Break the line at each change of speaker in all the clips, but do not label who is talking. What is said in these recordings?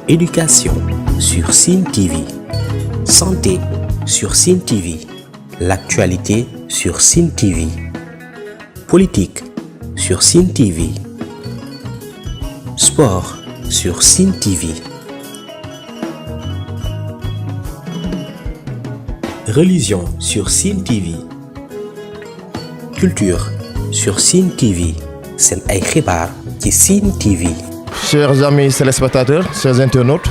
Éducation sur Sen TV. Santé sur Sen TV. L'actualité sur Sen TV. Politique sur Sen TV. Sport sur Sen TV. Religion sur Sen TV. Culture sur Sen TV. Sen ay xibaar ci Sen TV.
Chers amis téléspectateurs, chers internautes,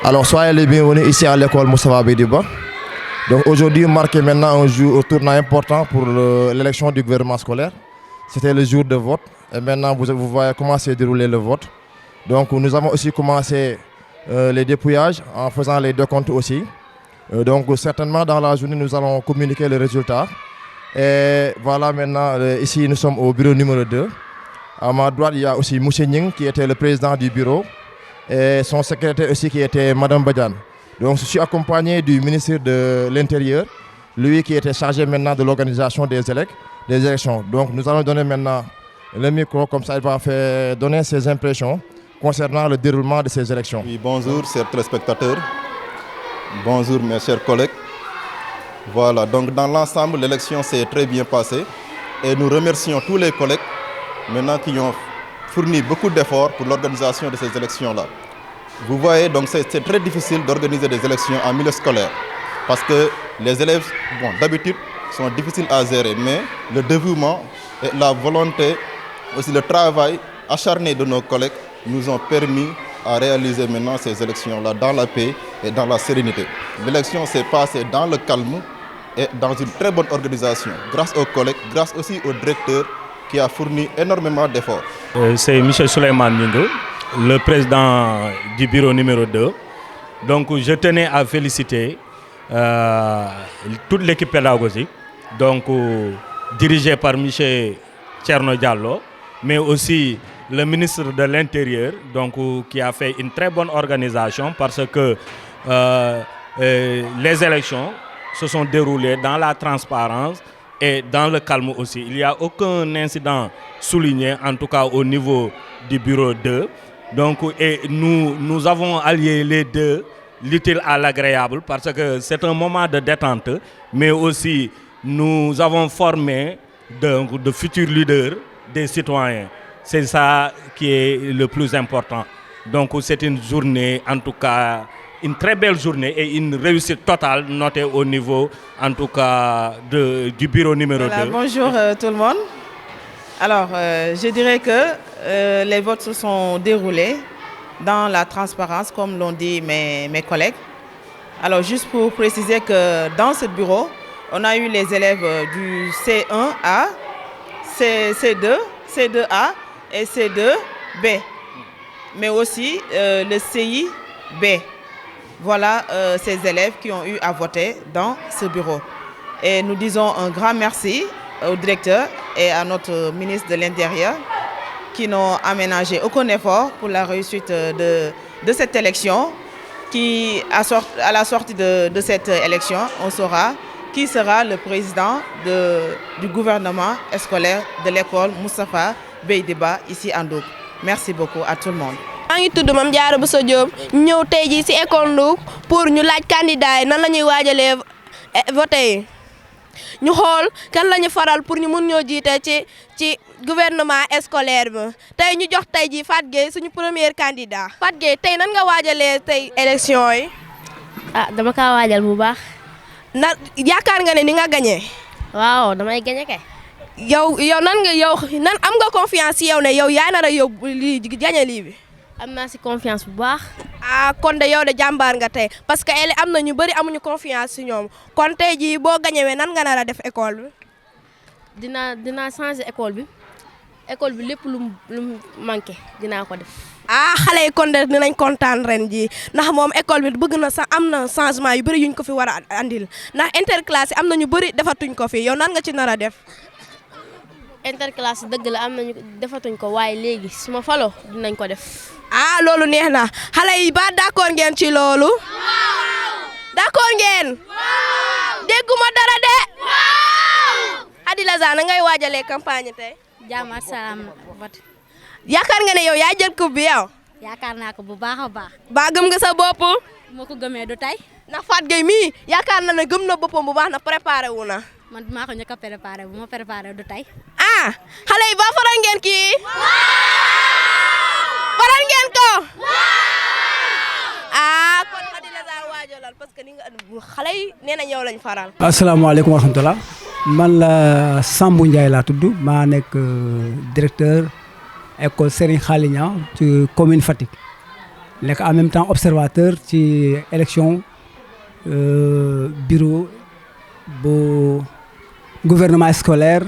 alors soyez les bienvenus ici à l'école Moustapha Bey Diba. Donc aujourd'hui marque maintenant un jour, un tournant important pour l'élection du gouvernement scolaire. C'était le jour de vote et maintenant vous voyez comment s'est déroulé le vote. Donc nous avons aussi commencé les dépouillages en faisant les décomptes aussi. Donc certainement dans la journée nous allons communiquer les résultats. Et voilà maintenant ici nous sommes au bureau numéro 2. À ma droite, il y a aussi Moussa Ning qui était le président du bureau et son secrétaire aussi qui était Madame Badiane. Donc je suis accompagné du ministre de l'Intérieur, lui qui était chargé maintenant de l'organisation des élections. Donc nous allons donner maintenant le micro, comme ça il va faire donner ses impressions concernant le déroulement de ces élections.
Oui, bonjour chers téléspectateurs, bonjour mes chers collègues. Voilà, donc dans l'ensemble, l'élection s'est très bien passée et nous remercions tous les collègues maintenant qui ont fourni beaucoup d'efforts pour l'organisation de ces élections-là. Vous voyez, donc c'est très difficile d'organiser des élections en milieu scolaire parce que les élèves, d'habitude, sont difficiles à gérer, mais le dévouement et la volonté, aussi le travail acharné de nos collègues nous ont permis à réaliser maintenant ces élections-là dans la paix et dans la sérénité. L'élection s'est passée dans le calme et dans une très bonne organisation, grâce aux collègues, grâce aussi au directeur qui a fourni énormément d'efforts.
C'est Michel Souleymane Ningue, le président du bureau numéro 2. Donc je tenais à féliciter toute l'équipe pédagogique, donc dirigée par Michel Thierno Diallo, mais aussi le ministre de l'Intérieur, donc qui a fait une très bonne organisation parce que les élections se sont déroulées dans la transparence et dans le calme aussi. Il n'y a aucun incident souligné, en tout cas au niveau du bureau 2. Donc, et nous avons allié les deux, l'utile à l'agréable, parce que c'est un moment de détente, mais aussi nous avons formé de futurs leaders des citoyens. C'est ça qui est le plus important. Donc c'est une journée, en tout cas, une très belle journée et une réussite totale notée au niveau, en tout cas, du bureau numéro 2.
Bonjour tout le monde. Alors, je dirais que les votes se sont déroulés dans la transparence, comme l'ont dit mes collègues. Alors, juste pour préciser que dans ce bureau, on a eu les élèves du C1A, C2, C2A et C2B, mais aussi le CIB. Voilà ces élèves qui ont eu à voter dans ce bureau. Et nous disons un grand merci au directeur et à notre ministre de l'Intérieur qui n'ont aménagé aucun effort pour la réussite de cette élection. Qui, à la sortie de cette élection, on saura qui sera le président du gouvernement scolaire de l'école Moustapha Bey Diba ici à Ndouck. Merci beaucoup à tout le monde.
maa ngi tudd Mame Diarra Bousso Diop ñëw tey jii ci école Ndouck pour ñu laaj candidat yi nan la ñuy waajalee voté yi ñu xool kan la ñu faral pour ñu mun ñoo jiite ci gouvernement scolaire bi tey ñu jox tey jii Fatou Gueye suñu premier candidat. Fatou Gueye tey nan nga waajalee tey élection yi.
Dama kaa waajal bu baax.
na yaakaar nga ne ni nga gagné.
Waaw damay gagné kay.
yow nan am nga confiance ci yow ne yow yaa nar a yóbbu lii gagné lii bi.
am naa ci confiance bu baax.
kon de yow de jàmbaar nga tey parce que am na ñu bëri amuñu confiance ci ñoom kon tey jii boo gañewee nan nga nar a def école bi.
dinaa changer école bi lépp lu manqué dinaa ko def.
xale yi kon de dinañ kontaan ren jii ndax moom école bi bëgg na sax am na changement yu bëri yuñ ko fi war a andil ndax interclasse yi am na ñu bëri defatuñ ko fi yow nan nga ci nar a def.
interclasse dëgg la am nañu defatuñ ko waaye léegi su ma faloo dinañ ko def.
loolu neex na xale yi ba d'accord ngeen ci loolu. d'accord ngeen. dégguma dara de. Hady Laza na ngay waajalee campagne tey.
jàmm ak salaam vote.
yaakaar nga ne yow yaa jël coupe bi yow.
yaakaar naa ko bu baax a baax.
ba gëm nga sa bopp.
moo ko gëmee du tey.
ndax Fatou Gueye mii yaakaar na ne gëm na boppam bu baax na préparé wu na.
man maa ko njëkk a préparé bu ma préparé du tey.
ah xale yi ba faral ngeen kii. faral ngeen ko. ah kon Khady Lazare waajalal parce que ni nga xale yi nee nañ yow lañ faral.
asalaamaaleykum wa rahmatulah man la Sambou Ndiaye laa tudd maa nekk directeur école Serigne Khaly Niang ci commune Fatick nekk en même temps observateur ci élection bureau bu gouvernement scolaire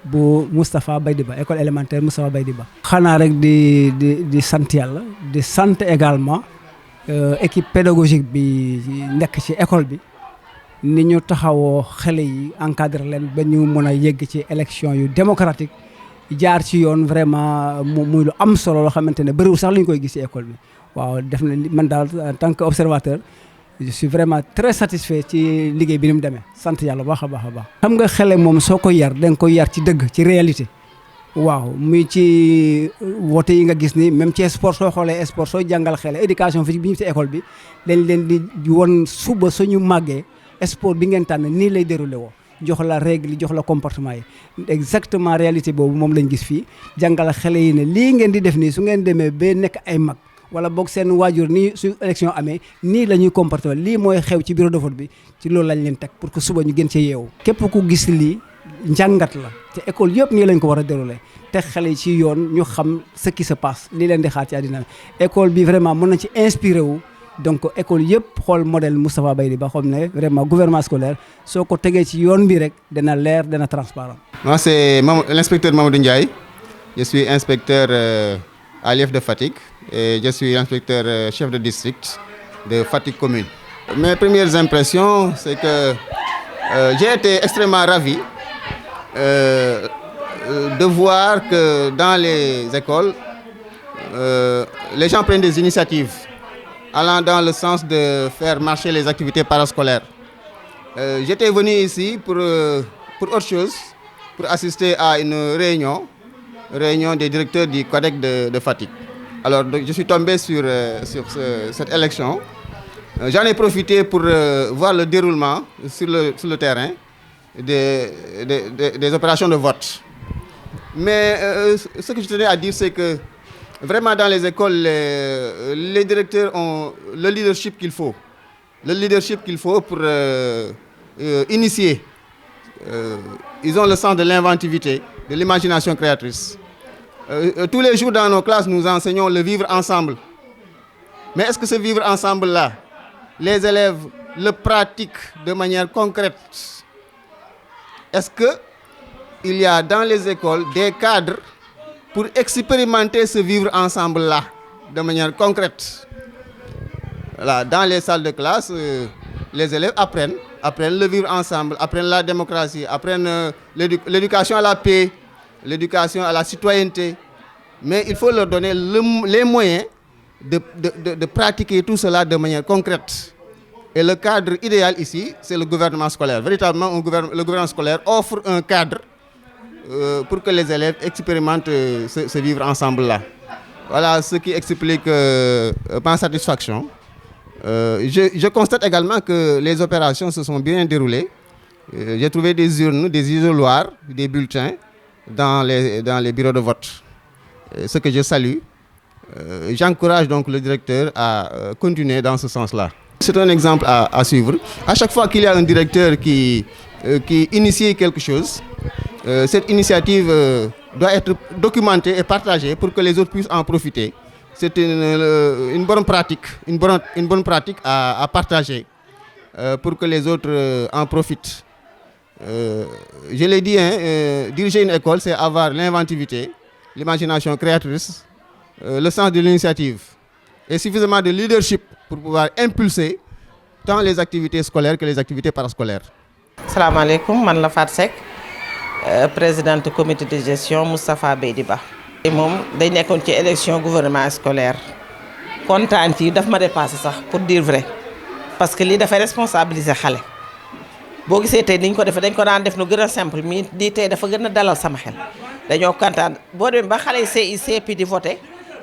bu Moustapha Baydiba école élémentaire Moustapha Baydiba. xanaa rek di sant yàlla di sant également équipe pédagogique bi nekk ci école bi ni ñu taxawoo xale yi encadré leen ba ñu mën a yegg ci élection yu démocratique jaar ci yoon vraiment muy lu am solo loo xamante ne bëriwul sax la ñu koy gis ci école bi. waaw def na man daal en tant que observateur je suis vraiment très satisfait ci liggéey bi ni mu demee sant yàlla baax a baax a baax. xam nga xale moom soo ko yar da nga koy yar ci dëgg ci réalité waaw muy ci woote yi nga gis ni même ci sport soo xoolee sport soo jàngal xale éducation physique bi ñu ci école bi dañ leen di won suba suñu màggee sport bi ngeen tànn nii lay déroulé woo jox la règle jox la comportement yi exactement réalité boobu moom lañ gis fii jàngal xale yi ne lii ngeen di def nii su ngeen demee ba nekk ay mag. wala boog seen waajur nii su élection amee nii la ñuy comporter lii mooy xew ci bureau de vote bi ci loolu lañ leen teg pour que suba ñu gën cee yeewu. képp ku gis lii njàngat la te école yëpp nii lañ ko war a dérouler te xale yi ci yoon ñu xam ce qui se passe lii leen di xaar ci àddina école bi vraiment mën nañ ci inspiré wu donc école yëpp xool modèle Moustapha Baydiba xam ne vraiment gouvernement scolaire soo ko tegee ci yoon bi rek dana leer dana transparent.
Moi c'est l'inspecteur Mamadou Ndiaye je suis inspecteur à l'IEF de Fatick. Et je suis inspecteur chef de district de Fatick commune. Mes premières impressions, c'est que j'ai été extrêmement ravi de voir que dans les écoles, les gens prennent des initiatives allant dans le sens de faire marcher les activités parascolaires. J'étais venu ici pour autre chose, pour assister à une réunion des directeurs du CODEC de Fatick. Alors, je suis tombé sur cette élection. J'en ai profité pour voir le déroulement sur le terrain des opérations de vote. Mais ce que je tenais à dire, c'est que vraiment dans les écoles, les directeurs ont le leadership qu'il faut. Le leadership qu'il faut pour initier. Ils ont le sens de l'inventivité, de l'imagination créatrice. Tous les jours dans nos classes, nous enseignons le vivre ensemble. Mais est-ce que ce vivre ensemble-là, les élèves le pratiquent de manière concrète? Est-ce qu'il y a dans les écoles des cadres pour expérimenter ce vivre ensemble-là de manière concrète? Voilà, dans les salles de classe, les élèves apprennent le vivre ensemble, apprennent la démocratie, apprennent l'éducation à la paix, l'éducation à la citoyenneté, mais il faut leur donner les moyens de pratiquer tout cela de manière concrète. Et le cadre idéal ici, c'est le gouvernement scolaire. Véritablement, le gouvernement scolaire offre un cadre pour que les élèves expérimentent ce vivre ensemble-là. Voilà ce qui explique ma satisfaction. Je constate également que les opérations se sont bien déroulées. J'ai trouvé des urnes, des isoloirs, des bulletins dans les bureaux de vote. Ce que je salue. J'encourage donc le directeur à continuer dans ce sens-là. C'est un exemple à suivre. À chaque fois qu'il y a un directeur qui initie quelque chose, cette initiative doit être documentée et partagée pour que les autres puissent en profiter. C'est une bonne pratique, une bonne pratique à partager pour que les autres en profitent. Je l'ai dit, diriger une école, c'est avoir l'inventivité, l'imagination créatrice, le sens de l'initiative et suffisamment de leadership pour pouvoir impulser tant les activités scolaires que les activités parascolaires.
Salam alaikum, man la Fat Seck, présidente du comité de gestion Moustapha Baydiba. Et moom day nekkoon ci élection gouvernement scolaire kontaan fii daf ma dépassé sax pour dire vrai parce que lii dafay responsabiliser xale boo gisee tey niñ ko defee dañ ko daan def nu gën a simple mais di tey dafa gën a dalal sama xel dañoo kontaan boo demee ba xale yi CI CP di voté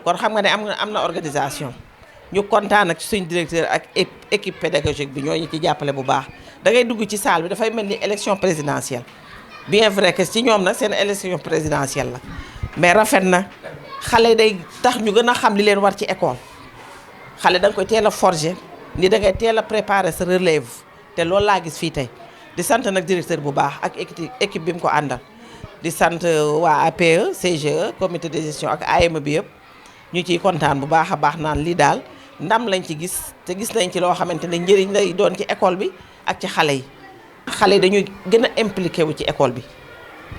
kon xam nga ne am na organisation ñu kontaan ak suñ directeur ak équipe pédagogique bi ñooñu ci jàppale bu baax da ngay dugg ci salle bi dafay mel ni élection présidentielle bien vrai que ci ñoom nag seen élection présidentielle la mais rafet na xale day tax ñu gën a xam li leen war ci école xale da nga koy teel a forger ni da ngay teel a préparer sa relève te loolu laa gis fii tey di sant nag directeur bu baax ak équipe bi mu ko àndal di sant waa APE CGE comité de gestion ak AME bi yëpp ñu ciy kontaan bu baax a baax naan lii daal ndam lañ ci gis te gis nañ ci loo xamante ne njëriñ lay doon ci école bi ak ci xale yi. xale yi dañuy gën a impliqué wu ci école bi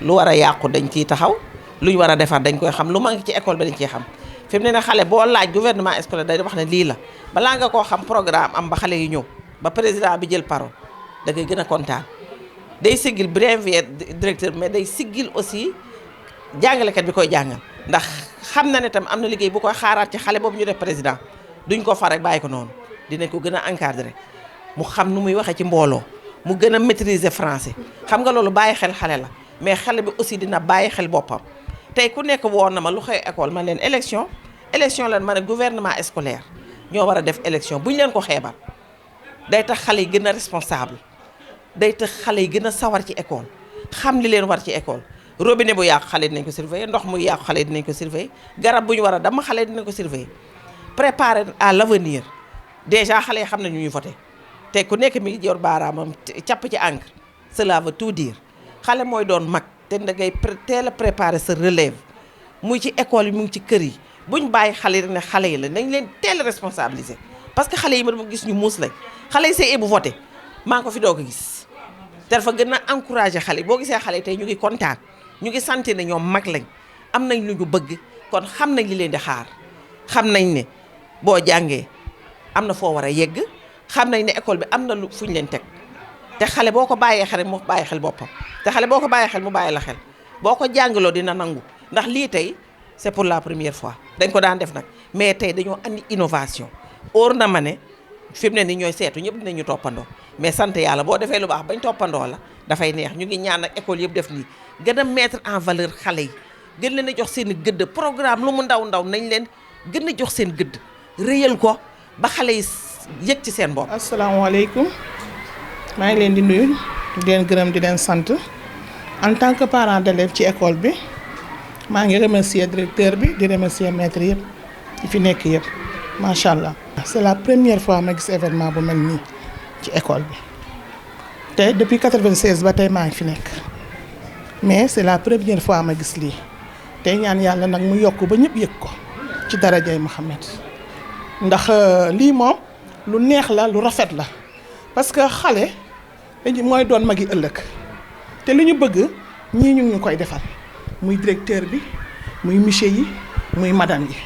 lu war a yàqu dañ ciy taxaw lu ñu war a defar dañ koy xam lu manqué ci école bi dañ ciy xam fi mu ne xale boo laaj gouvernement scolaire day wax ne lii la balaa nga koo xam programme am ba xale yi ñëw ba président bi jël parole da ngay gën a kontaan day siggil bien directeur mais day siggil aussi jàngalekat bi koy jàngal ndax xam na ne tam am na liggéey bu koy xaaraat ci xale boobu ñu def président duñ ko far rek bàyyi ko noonu dinañ ko gën a encadré mu xam nu muy waxee ci mbooloo mu gën a maîtriser français xam nga loolu bàyyi xel xale la mais xale bi aussi dina bàyyi xel boppam tey ku nekk woon na ma lu xew école man leen élection lan ma ne gouvernement scolaire ñoo war a def élection bu ñu leen ko xeebal day tax xale yi gën a responsable day tax xale yi gën a sawar ci école xam li leen war ci école robinet bu yàqu xale dinañ ko surveiller ndox muy yàqu xale dinañ ko surveiller garab bu ñu war a damm xale dinañ ko surveiller préparer à l'avenir déjà xale yi xam nañu ñuy voté te ku nekk mi ngi yor baaraamam capp ci encre cela veut tout dire xale mooy doon mag te da ngay teel a préparer sa relève muy ci école yi mu ngi ci kër yi buñ bàyyi xale yi ne xale yi la nañ leen teel a responsabiliser parce que xale yi ma dama gis ñu muus lañ xale yi c'est bu voté maa ngi ko fi doog a gis te dafa gën a encouragé xale yi boo gisee xale yi tey ñu ngi kontaan ñu ngi sant ne ñoom mag lañ am nañ lu ñu bëgg kon xam nañ li leen di xaar xam nañ ne boo jàngee am na foo war a yegg xam nañ ne école bi am na lu fu ñu leen teg te xale boo ko bàyyee xel rek mu bàyyi xel boppam te xale boo ko bàyyee xel mu bàyyi la xel boo ko jàngaloo dina nangu ndax lii tey c'est pour la première fois dañ ko daan def nag mais tey dañoo andi innovation óor na ma ne fi mu ne ni ñooy seetu ñëpp dinañu toppandoo mais sant yàlla boo defee lu baax bañ toppandoo la dafay neex ñu ngi ñaan nag école yëpp def nii gën a mettre en valeur xale yi gën leen a jox seen i gëdd programme lu mu ndaw ndaw nañ leen gën a jox seen gëdd réyal ko ba xale yi yëg ci seen bopp.
asalaamaaleykum maa ngi leen di nuyu di leen gërëm di leen sant en tant que parent d'élève ci école bi maa ngi remercier directeur bi di remercier maître yëpp yi fi nekk yëpp macha allah. c'est la première fois ma gis événement bu mel nii ci école bi te depuis 96 ba tey maa ngi fi nekk mais c'est la première fois ma gis lii tey ñaan yàlla nag mu yokk ba ñëpp yëg ko ci darajay Muhammad ndax lii moom lu neex la lu rafet la parce que xale dañu mooy doon magi ëllëg te li ñu bëgg ñii ñu ngi koy defal muy directeur bi muy monsieur yi muy madame yi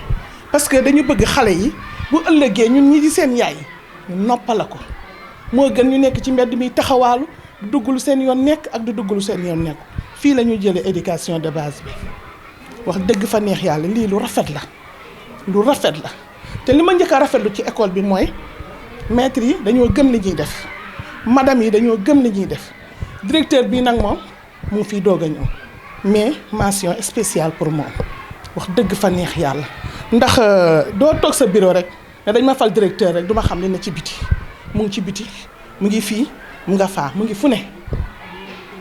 parce que dañu bëgg xale yi bu ëllëgee ñun ñi di seen yaay ñu noppala ko moo gën ñu nekk ci mbedd mi taxawaalu du duggulu seen yoon nekk ak du duggulu seen yoon nekk fii la ñu jëlee éducation de base bi wax dëgg fa neex yàlla lii lu rafet la lu rafet la te li ma njëkk a rafetlu ci école bi mooy maître yi dañoo gëm li ñuy def madame yi dañoo gëm li ñuy def directeur bi nag moom mu ngi fiy doog a ñëw mais mention spéciale pour moom wax dëgg fa neex yàlla ndax doo toog sa bureau rek ne dañ ma fal directeur rek duma xam li ne ci biti mu ngi ci biti mu ngi fii mu nga faa mu ngi fu ne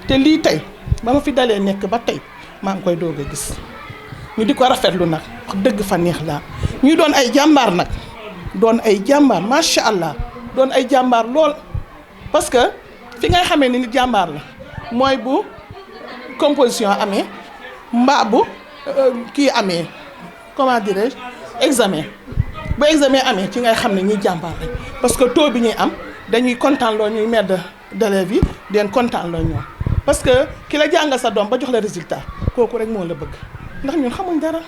te lii tey ba ma fi dalee nekk ba tey maa ngi koy doog a gis ñu di ko rafetlu nag wax dëgg fa neex laa ñuy doon ay jàmbaar nag doon ay jàmbaar macha allah doon ay jàmbaar lool parce que fi ngay xamee ni nit jàmbaar la mooy bu composition amee mbaa bu kii amee comment dirais-je examen bu examen amee ci ngay xam ne ñuy jàmbaar lañ parce que taux bi ñuy am dañuy kontaan loo ñuy maître d'élèves yi di leen kontaan loo ñoom parce que ki la jàngal sa doom ba jox la résultat kooku rek moo la bëgg ndax ñun xamuñ dara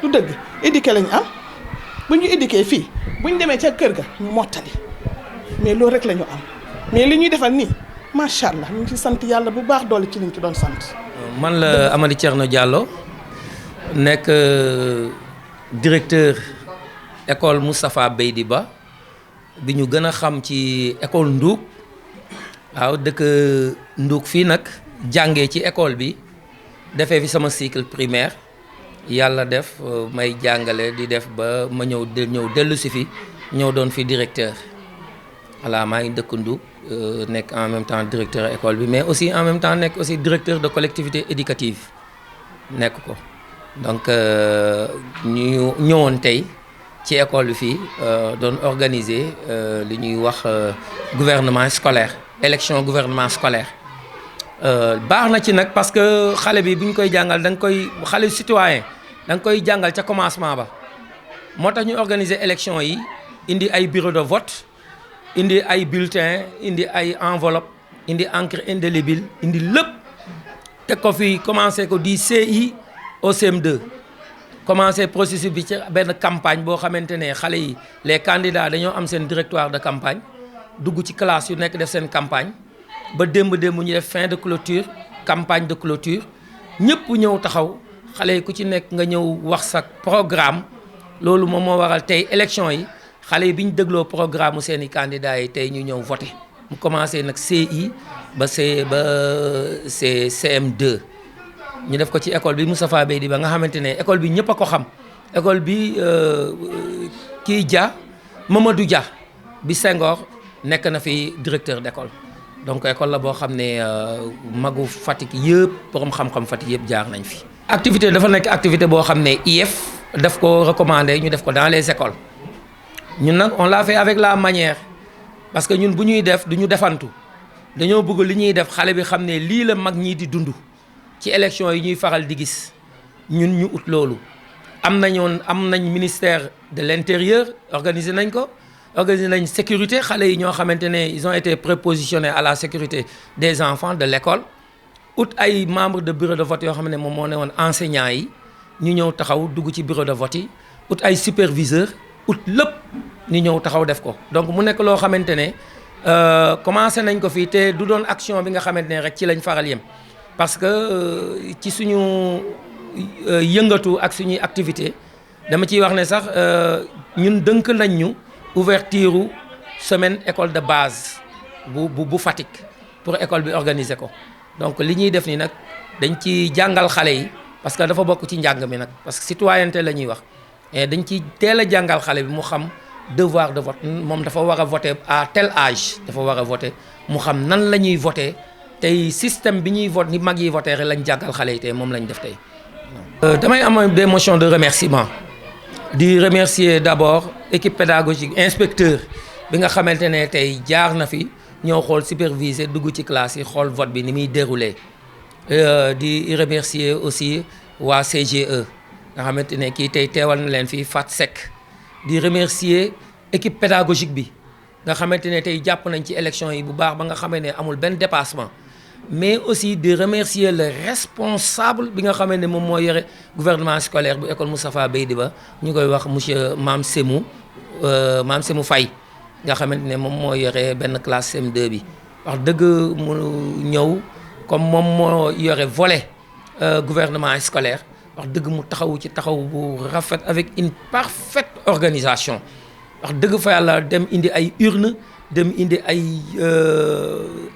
du dëgg éduqué lañ am bu ñu éduqué fii bu ñu demee ca kër ga ñu mottali mais loolu rek la ñu am mais li ñuy defal nii macha allah ñu ngi ci sant yàlla bu baax doole ci liñ ci doon sant.
man la Amady Thierno Diallo nekk directeur école Moustapha Beydi Ba bi ñu gën a xam ci école Ndouk waaw dëkk Ndouk fii nag jàngee ci école bi defee fi sama cycle primaire yàlla def may jàngale di def ba ma ñëw dellu si fi ñëw doon fi directeur voilà maa ngi dëkk Ndouk nekk en même temps directeur école bi mais aussi en même temps nekk aussi directeur de collectivité éducative nekk ko donc ñu ñëwoon tey ci école bi fii doon organiser li ñuy wax gouvernement scolaire élection gouvernement scolaire baax na ci nag parce que xale bi bu ñu koy jàngal da nga koy xale citoyen da nga koy jàngal ca commencement ba moo tax ñu organiser élection yi indi ay bureau de vote indi ay bulletins indi ay enveloppe indi encre indélébile indi lépp teg ko fi commencé ko di CI au CM2 commencé processus bi ci benn campagne boo xamante ne xale yi les candidats dañoo am seen directoire de campagne dugg ci classe yu nekk def seen campagne ba démb ñu def fin de clôture campagne de clôture ñëpp ñëw taxaw xale yi ku ci nekk nga ñëw wax sa programme loolu moom moo waral tey élection yi xale yi bi ñu dégloo programme seeni candidats yi tey ñu ñëw voté mu commencé nag CI ba CM2 ñu def ko ci école bi Moustapha Beydi ba nga xamante ne école bi ñëpp a ko xam école bi kii Dia Mamadou Dia bi Senghor nekk na fi directeur d'école donc école la boo xam ne magu Fatick yëpp borom xam-xam Fatick yëpp jaar nañ fi. activité dafa nekk activité boo xam ne IEF daf ko recommandé ñu def ko dans les écoles ñun nag on l'a fait avec la manière parce que ñun bu ñuy def du ñu defantu dañoo bëgg li ñuy def xale bi xam ne lii la mag ñii di dund ci élection yi ñuy faral di gis ñun ñu ut loolu am nañ ministère de l'intérieur organisé nañ ko. organiser nañ sécurité xale yi ñoo xamante ne ils ont été prépositionnés à la sécurité des enfants de l'école ut ay membres de bureau de vote yoo xam ne moom moo ne woon enseignants yi ñu ñëw taxaw dugg ci bureau de vote yi ut ay superviseurs ut lépp ñu ñëw taxaw def ko donc mu nekk loo xamante ne commencé nañ ko fii te du doon action bi nga xamante ne rek ci lañ faral yem parce que ci suñu yëngatu ak suñuy activité dama ciy wax ne sax ñun dënk nañ ñu ouverture semaine école de base bu Fatick pour école bi organiser ko donc li ñuy def ni nag dañ ci jàngal xale yi parce que dafa bokk ci njàng mi nag parce que citoyenneté la ñuy wax et dañ ci teel a jàngal xale bi mu xam devoir de vote moom dafa war a voter à tel âge dafa war a voter mu xam nan la ñuy voter tey système bi ñuy vote ni mag yi voter rek lañ jàngal xale yi tey moom lañ def tey. damay am des motions de remerciement di remercier d'abord équipe pédagogique inspecteur bi nga xamante ne tey jaar na fi ñëw xool superviser dugg ci classe yi xool vote bi ni muy déroulé di remercier aussi waa CGE nga xamante ne kii tey teewal na leen fii Fat Seck di remercier équipe pédagogique bi nga xamante ne tey jàpp nañ ci élection yi bu baax ba nga xamante ne amul benn dépassement mais aussi de remercier le responsable bi nga xamante ne moom moo yore gouvernement scolaire bu école Moustapha Beydi Ba ñu koy wax monsieur Mame Semou Faye nga xamante ne moom moo yore benn classe CM2 bi wax dëgg mu ñëw comme moom moo yore volet gouvernement scolaire wax dëgg mu taxaw ci taxaw bu rafet avec une parfaite organisation wax dëgg fa yàlla dem indi ay urne dem indi ay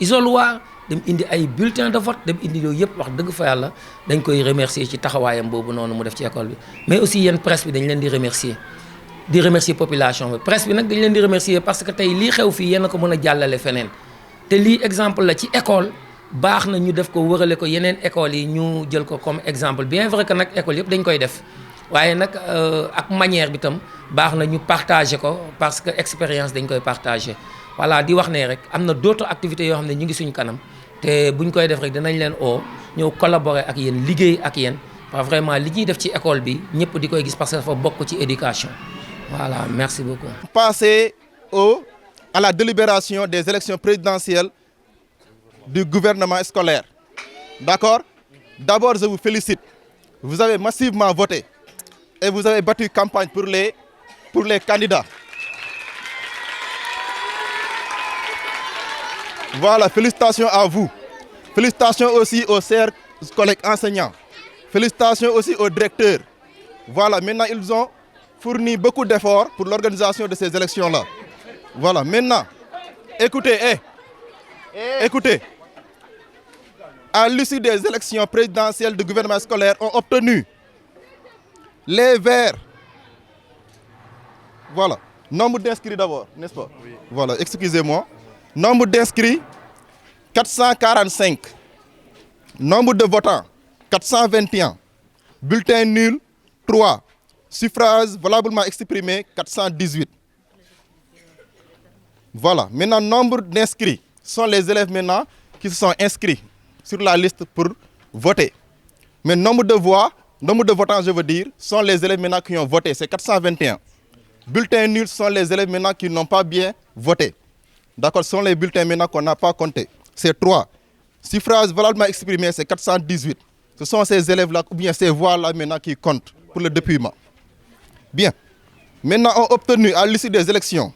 isoloir dem indi ay bulletins de vote dem indi yooyu yëpp wax dëgg fa yàlla dañ koy remercier ci taxawaayam boobu noonu mu def ci école bi mais aussi yéen presse bi dañ leen di remercier population bi presse bi nag dañ leen di remercier parce que tey lii xew fii yéen a ko mën a jàllale feneen te lii exemple la ci école baax na ñu def ko wërale ko yeneen écoles yi ñu jël ko comme exemple bien vrai que nag école yëpp dañ koy def waaye nag ak manière bi tam baax na ñu partager ko parce que expérience dañ koy partager voilà di wax ne rek am na d'autres activités yoo xam ne ñu ngi suñ kanam te buñ koy def rek dinañ leen ñëw collaborer ak yéen liggéey ak yéen parce que vraiment li ñuy def ci école bi ñëpp di koy gis parce que dafa bokk ci éducation voilà merci beaucoup.
Passer à la délibération des élections présidentielles du gouvernement scolaire. D'accord? D'abord, je vous félicite. Vous avez massivement voté et vous avez battu campagne pour les candidats. Voilà, félicitations à vous. Félicitations aussi aux chers collègues enseignants. Félicitations aussi aux directeurs. Voilà, maintenant ils ont fourni beaucoup d'efforts pour l'organisation de ces élections-là. Voilà, maintenant, écoutez, écoutez. À l'issue des élections présidentielles du gouvernement scolaire ont obtenu Les verts. Voilà. Nombre d'inscrits d'abord, n'est-ce pas? Oui. Voilà, excusez-moi. Nombre d'inscrits, 445. Nombre de votants, 421. Bulletin nul, 3. Suffrages valablement exprimés, 418. Voilà. Maintenant, nombre d'inscrits. Ce sont les élèves maintenant qui se sont inscrits sur la liste pour voter. Mais nombre de voix, nombre de votants, je veux dire, sont les élèves maintenant qui ont voté. C'est 421. Bulletins nuls sont les élèves maintenant qui n'ont pas bien voté. D'accord, ce sont les bulletins maintenant qu'on n'a pas comptés. C'est 3. Suffrages valablement exprimés, c'est 418. Ce sont ces élèves-là, ou bien ces voix-là maintenant qui comptent pour le dépouillement. Bien. Maintenant, on a obtenu à l'issue des élections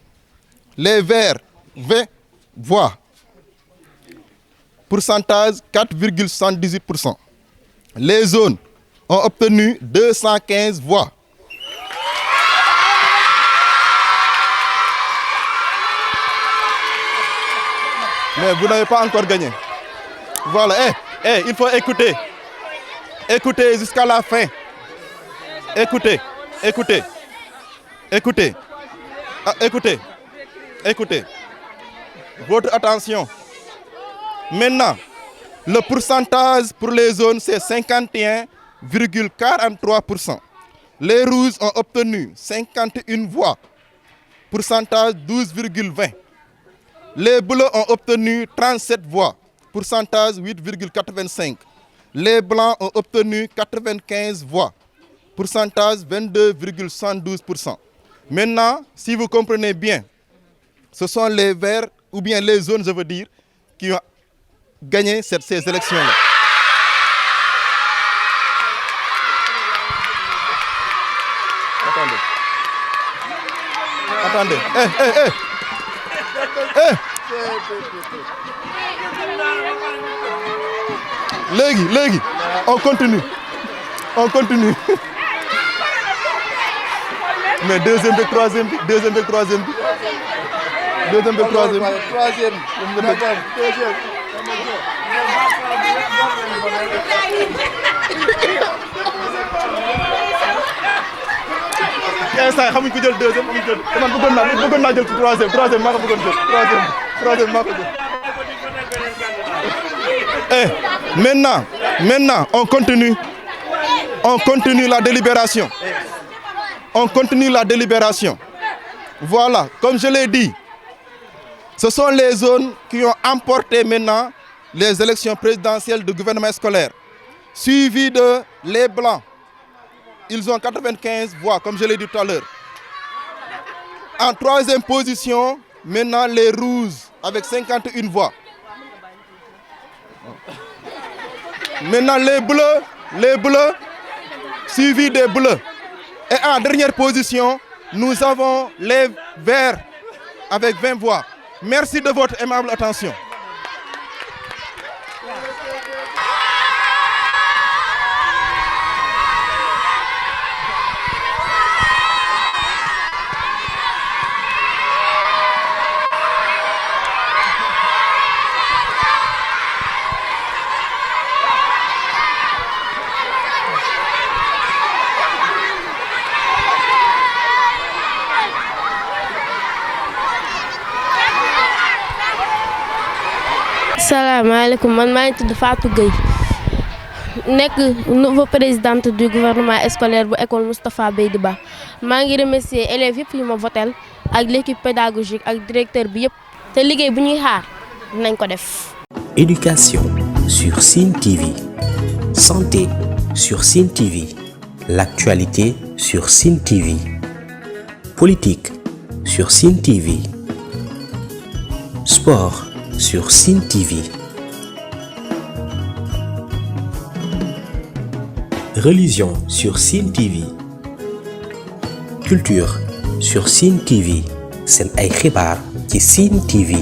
les verts 20 voix. Pourcentage 4,78%. Les zones ont obtenu 215 voix. Mais vous n'avez pas encore gagné. Voilà, il faut écouter. Écoutez jusqu'à la fin. Écoutez. Écoutez. Votre attention. Maintenant, le pourcentage pour les zones, c'est 51,43%. Les rouges ont obtenu 51 voix. Pourcentage 12,20%. Les bleus ont obtenu 37 voix. Pourcentage 8,85%. Les blancs ont obtenu 95 voix. Pourcentage 22,112%. Maintenant, si vous comprenez bien, ce sont les verts, ou bien les zones, je veux dire, qui ont gagné ces élections-là. Attendez. Légui, on continue. Mais deuxième et troisième. Ça xamuñ ko jël deuxième man bëggoon naa jël troisième maa ko bëggoon jël troisième maa ko jël. Maintenant on continue la délibération. Voilà, comme je l'ai dit, ce sont les zones qui ont emporté maintenant les élections présidentielles du gouvernement scolaire, suivi de les blancs. Ils ont 95 voix, comme je l'ai dit tout à l'heure. En troisième position, maintenant les rouges avec 51 voix. Maintenant les bleus, suivis des bleus. Et en dernière position, nous avons les verts avec 20 voix. Merci de votre aimable attention.
salaamaaleykum man maa ngi tudd Fatou Gueye nekk nouveau présidente du gouvernement scolaire bu école Moustapha Beydi Ba maa ngi remercier élèves yëpp yu ma votel ak l'équipe pédagogique ak directeur bi yëpp te liggéey bu ñuy xaar dinañ ko def.
Éducation sur Sine TV, santé sur Sine TV, l'actualité sur Sine TV, politique sur Sine TV, sport sur Sine TV, religion sur Sine TV, culture sur Sine TV. C'est ay xibaar ci Sine TV.